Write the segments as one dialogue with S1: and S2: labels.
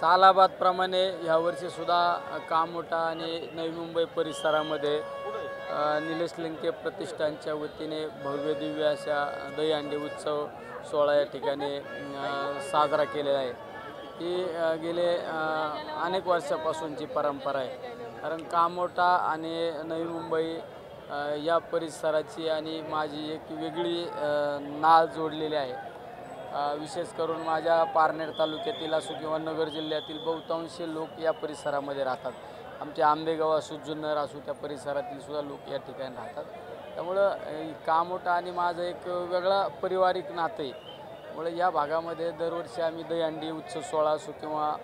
S1: सालाबादप्रमाणे ह्यावर्षी सुद्धा कामोठा आणि नवी मुंबई परिसरामध्ये निलेश लंके प्रतिष्ठानच्या वतीने भव्य दिव्य अशा दहीहंडी उत्सव सोहळा या ठिकाणी साजरा केलेला आहे। ही गेले अनेक वर्षापासूनची परंपरा आहे। कारण कामोठा आणि नवी मुंबई या परिसराची आणि माझी एक वेगळी नाळ जोडलेली आहे। विशेष करून माझ्या पारनेर तालुक्यातील असो किंवा नगर जिल्ह्यातील बहुतांश लोक या परिसरामध्ये राहतात। आमचे आंबेगाव असो जुन्नर असो त्या परिसरातील सुद्धा लोक या ठिकाणी राहतात। त्यामुळं कामोठा आणि माझं एक वेगळा पारिवारिक नातं आहे। त्यामुळे या भागामध्ये दरवर्षी आम्ही दहीहंडी उत्सव सोहळा असो किंवा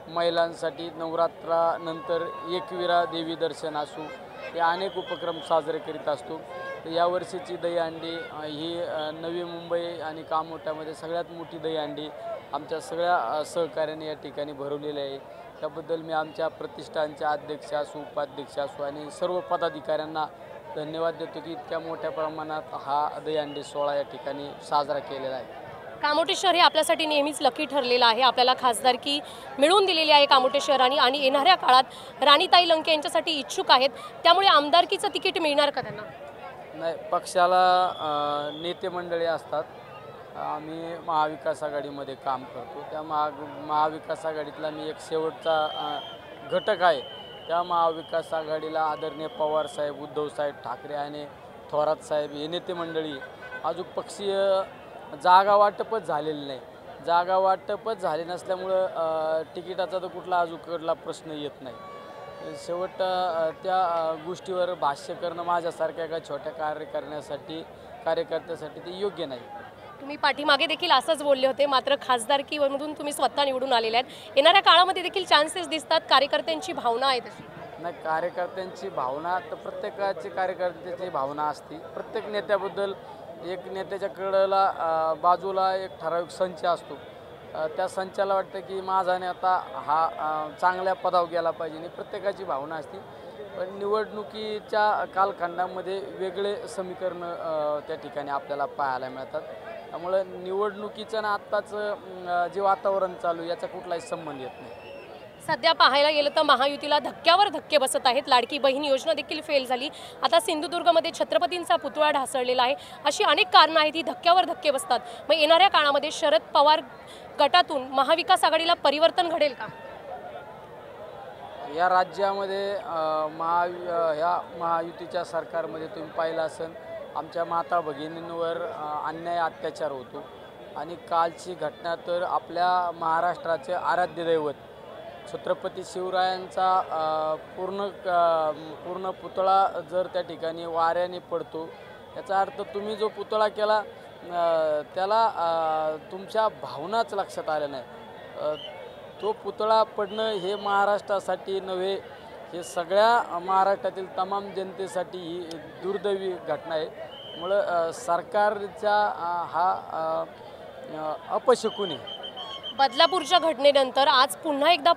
S1: महिलांसाठी नवरात्रानंतर एकविरा देवी दर्शन असो हे अनेक उपक्रम साजरे करीत असतो। तर यावर्षीची दहीहंडी ही नवी मुंबई आणि कामोठ्यामध्ये सगळ्यात मोठी दहीहंडी आमच्या सगळ्या सहकार्याने या ठिकाणी भरवलेली आहे। त्याबद्दल मी आमच्या प्रतिष्ठानच्या अध्यक्ष असो उपाध्यक्ष असो आणि सर्व पदाधिकाऱ्यांना धन्यवाद देतो की इतक्या मोठ्या प्रमाणात हा दहीहंडी सोहळा या ठिकाणी साजरा केलेला आहे।
S2: कामोठे शहर हे आपल्यासाठी नेहमीच लकी ठरलेलं आहे। आपल्याला खासदारकी मिळवून दिलेली आहे कामोठे शहराने आणि येणाऱ्या काळात राणीताई लंके यांच्यासाठी इच्छुक आहेत। त्यामुळे आमदारकीचं तिकीट मिळणार का त्यांना?
S1: नाही, पक्षाला नेते मंडळी असतात। आम्ही महाविकास आघाडीमध्ये काम करतो। त्या महाविकास आघाडीतला मी एक शेवटचा घटक आहे। त्या महाविकास आघाडीला आदरणीय पवारसाहेब, उद्धवसाहेब ठाकरे आणि थोरात साहेब हे नेते मंडळी अजून पक्षीय जागा वाटपच झालेलं नाही। जागा वाटपच झाले नसल्यामुळं तिकिटाचा तर कुठला प्रश्न येत नाही। शेवट त्या गोष्टीवर भाष्य करणं माझ्यासारख्या एका छोट्या कार्यकर्त्यासाठी ते योग्य नाही।
S2: तुम्ही पाठीमागे देखील असंच बोलले होते, मात्र खासदारकीमधून तुम्ही स्वतः निवडून आलेले आहेत। येणाऱ्या काळामध्ये देखील चान्सेस दिसतात, कार्यकर्त्यांची भावना आहे तशी?
S1: नाही, कार्यकर्त्यांची भावना तर प्रत्येकाची कार्यकर्त्याची भावना असते। प्रत्येक नेत्याबद्दल एक नेत्याच्या कडेला बाजूला एक ठराविक संच असतो। त्या संचाला वाटतं की माझा नेता हा चांगल्या पदावर गेला पाहिजे आणि प्रत्येकाची भावना असते। पण निवडणुकीच्या कालखंडामध्ये वेगळे समीकरण त्या ठिकाणी आपल्याला पाहायला मिळतात। त्यामुळं निवडणुकीचं ना आत्ताचं जे वातावरण चालू याचा कुठलाही संबंध येत नाही।
S2: सध्या पाहायला गेलं तर महायुतीला धक्क्यावर धक्के बसत आहेत। लाडकी बहीण योजना देखील फेल झाली। आता सिंधुदुर्गमध्ये छत्रपतींचा पुतळा ढासळलेला आहे। अशी अनेक कारणं आहेत, ही धक्क्यावर धक्के बसतात। मग येणाऱ्या काळामध्ये शरद पवार गटातून महाविकास आघाडीला परिवर्तन घडेल का?
S1: या राज्यामध्ये ह्या महायुतीच्या सरकारमध्ये तुम्ही पाहिलं असेल आमच्या माता भगिनींवर अन्याय अत्याचार होतो। आणि कालची घटना तर आपल्या महाराष्ट्राचे आराध्य दैवत छत्रपती शिवरायांचा पूर्ण पुतळा जर त्या ठिकाणी वाऱ्याने पडतो, याचा अर्थ तुम्ही जो पुतळा केला त्याला तुमच्या भावनाच लक्षात आल्या नाही। तो पुतळा पडणं हे महाराष्ट्रासाठी नव्हे, हे सगळ्या महाराष्ट्रातील तमाम जनतेसाठी ही दुर्दैवी घटना आहे। त्यामुळं सरकारचा हा अपशकुनी आहे।
S2: बदलापूरच्या घटनेनंतर आज पुन्हा एकदा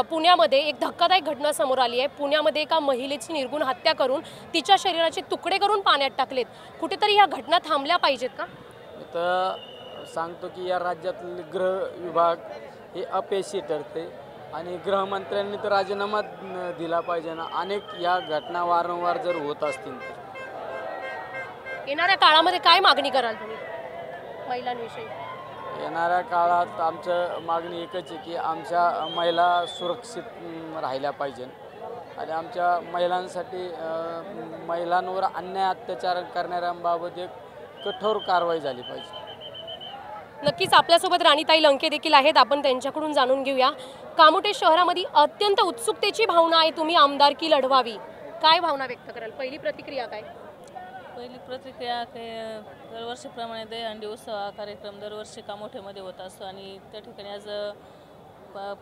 S2: पुण्यामध्ये एक धक्कादायक घटना समोर आली आहे। पुण्यामध्ये एका महिलेची निर्गुण हत्या करून तिच्या शरीराचे तुकडे करून पाण्यात टाकलेत। कुठेतरी ह्या घटना थांबल्या पाहिजेत का?
S1: तर सांगतो की या राज्यातील गृह विभाग हे अपयशी ठरते आणि गृहमंत्र्यांनी तर राजीनामा दिला पाहिजे ना। अनेक या घटना वारंवार जर होत असतील तर
S2: येणाऱ्या काळामध्ये काय मागणी कराल तुम्ही महिलांविषयी?
S1: येणाऱ्या काळात आमचं मागणी एकच आहे की आमच्या महिला सुरक्षित राहिल्या पाहिजे आणि आमच्या महिलांसाठी महिलांवर अन्याय अत्याचार करणाऱ्यांबाबत एक कठोर कारवाई झाली पाहिजे।
S2: नक्कीच आपल्यासोबत राणीताई लंके देखील आहेत, आपण त्यांच्याकडून जाणून घेऊया। कामोठे शहरामध्ये अत्यंत उत्सुकतेची भावना आहे, तुम्ही आमदारकी लढवावी, काय भावना व्यक्त कराल? पहिली प्रतिक्रिया काय?
S3: पहिली प्रतिक्रिया काय, दरवर्षीप्रमाणे दहीहंडी उत्सव हा कार्यक्रम दरवर्षी कामोठेमध्ये होत असतो आणि त्या ठिकाणी आज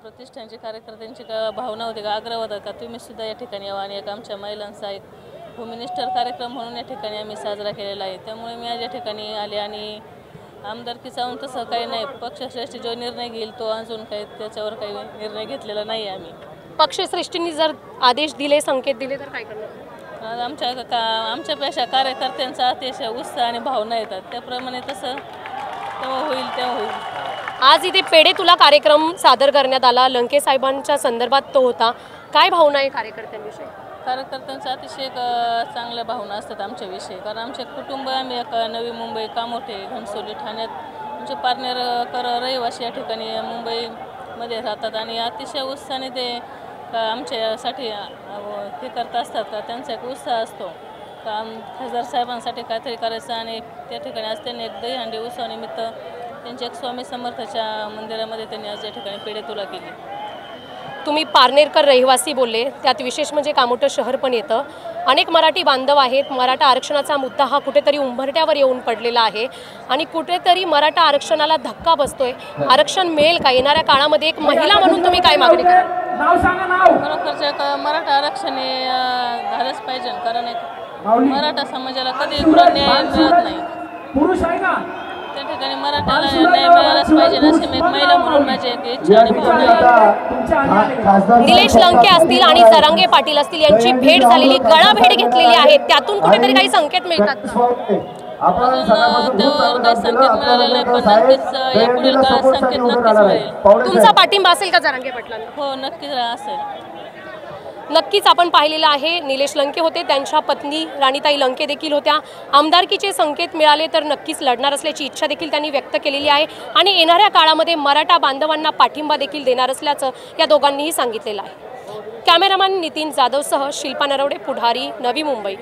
S3: प्रतिष्ठानचे कार्यकर्त्यांची भावना होती का, आग्रह होता का तुम्ही सुद्धा या ठिकाणी यावं आणि एक आमच्या महिलांचा एक होममिनिस्टर कार्यक्रम म्हणून या ठिकाणी आम्ही साजरा केलेला आहे। त्यामुळे मी आज या ठिकाणी आले आणि आमदारकीचा तसं काही नाही, पक्षश्रेष्ठी जो निर्णय घेईल तो अजून काही त्याच्यावर काही निर्णय घेतलेला नाही आम्ही।
S2: पक्षश्रेष्ठींनी जर आदेश दिले, संकेत दिले तर काय करणार?
S3: आमच्यापेक्षा कार्यकर्त्यांचा अतिशय उत्साह आणि भावना येतात, त्याप्रमाणे तसं तेव्हा होईल।
S2: आज इथे पेढे तुला कार्यक्रम सादर करण्यात आला, लंके साहेबांच्या संदर्भात तो होता. काय भावना आहे कार्यकर्त्यांविषयी?
S3: कार्यकर्त्यांच्या अतिशय चांगल्या भावना असतात आमच्याविषयी, कारण आमचे कुटुंब आम्ही एक नवी मुंबई, कामोठे, घनसोली, ठाण्यात आमचे पार्टनर रहिवासी या ठिकाणी मुंबईमध्ये राहतात आणि अतिशय उत्साहाने ते आमच्यासाठी हे करत असतात. का त्यांचा एक उत्साह असतो का खासदार साहेबांसाठी काहीतरी करायचं आणि त्या ठिकाणी आज त्यांनी एक दहीहंडी उत्सवानिमित्त त्यांच्या एक स्वामी समर्थाच्या मंदिरामध्ये त्यांनी आज या ठिकाणी पेढे तुला केली.
S2: तुम्ही पारनेरकर रहिवासी बोलले, त्यात विशेष म्हणजे कामोठं शहर पण येतं. अनेक मराठी बांधव आहेत. मराठा आरक्षणाचा मुद्दा हा कुठेतरी उंबरठ्यावर येऊन पडलेला आहे आणि कुठेतरी मराठा आरक्षणाला धक्का बसतोय. आरक्षण मिळेल का? येणाऱ्या काळामध्ये एक महिला म्हणून तुम्ही काय मागणी कराल?
S3: खरोखरचं मराठा आरक्षण हे झालंच पाहिजे, कारण एक मराठा समाजाला कधी न्याय मिळत नाही. त्या ठिकाणी मराठाला न्याय मिळालाच पाहिजे असे मी एक महिला म्हणून माझी एक इच्छा आणि भावना आहे.
S2: निलेश लंके असतील आणि जरांगे पाटील असतील यांची भेट झालेली, गळाभेट घेतलेली आहे, त्यातून कुठेतरी काही संकेत मिळतात का?
S3: अजून त्यावर काही संकेत मिळाले नाही, पण नक्कीच यापुढील काळात संकेत नक्कीच मिळेल.
S2: तुमचा पाठिंबा असेल का जरांगे पाटलांना?
S3: हो, नक्कीच असेल.
S2: नक्कीच आपण पाहिलेलं आहे. निलेश लंके होते, त्यांच्या पत्नी राणीताई लंके देखील होत्या. आमदारकीचे संकेत मिळाले तर नक्कीच लढणार असल्याची इच्छा देखील त्यांनी व्यक्त केलेली आहे आणि येणाऱ्या काळामध्ये मराठा बांधवांना पाठिंबा देखील देणार असल्याचं या दोघांनीही सांगितलेलं आहे. कॅमेरामॅन नितीन जाधवसह शिल्पा नरवडे, पुढारी, नवी मुंबई.